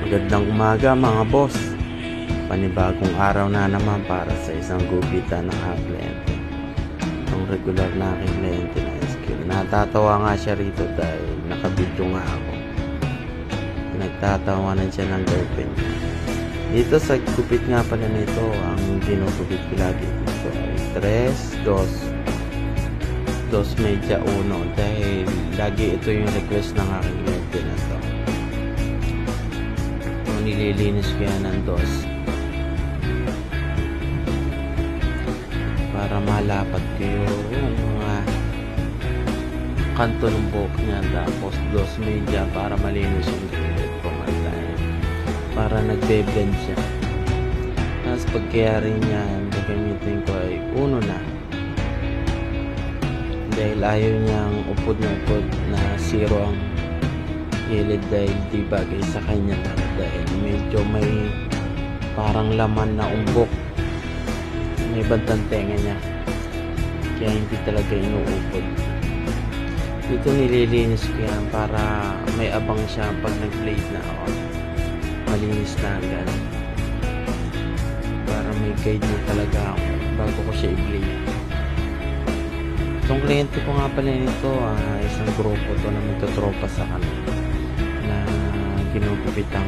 Magandang umaga mga boss. Panibagong araw na naman para sa isang gupitan ng aking kliyente. Itong regular na aking kliyente na skill. Natatawa nga siya rito dahil nakabidyo nga ako. Nagtatawanan siya ng girlfriend niya. Dito sa gupit nga pala nito, ang ginugupit ko lagi dito ay 2 media 1 dahil lagi ito yung request ng aking kliyente na to. Nililinis ko yan ng 2 para malapat ko yung mga kanto ng buhok niya, tapos 2 media para malinis yung gilid pumantay para nagbe-blend siya. Tapos pagkayari niya, gagamitin ko ay 1 na dahil ayaw niyang upod na 0 ang gilid dahil di bagay sa kanya dahil medyo may parang laman na umbok, may bantang tenga niya kaya hindi talaga inuupod. Dito nililinis ko yan para may abang siya pag nag-blade na ako, malinis na agad para may guide na talaga ako bago ko siya i-blade. Itong kliyente ko nga pala nito, isang grupo to na magtotropa sa kanila na ginugupitan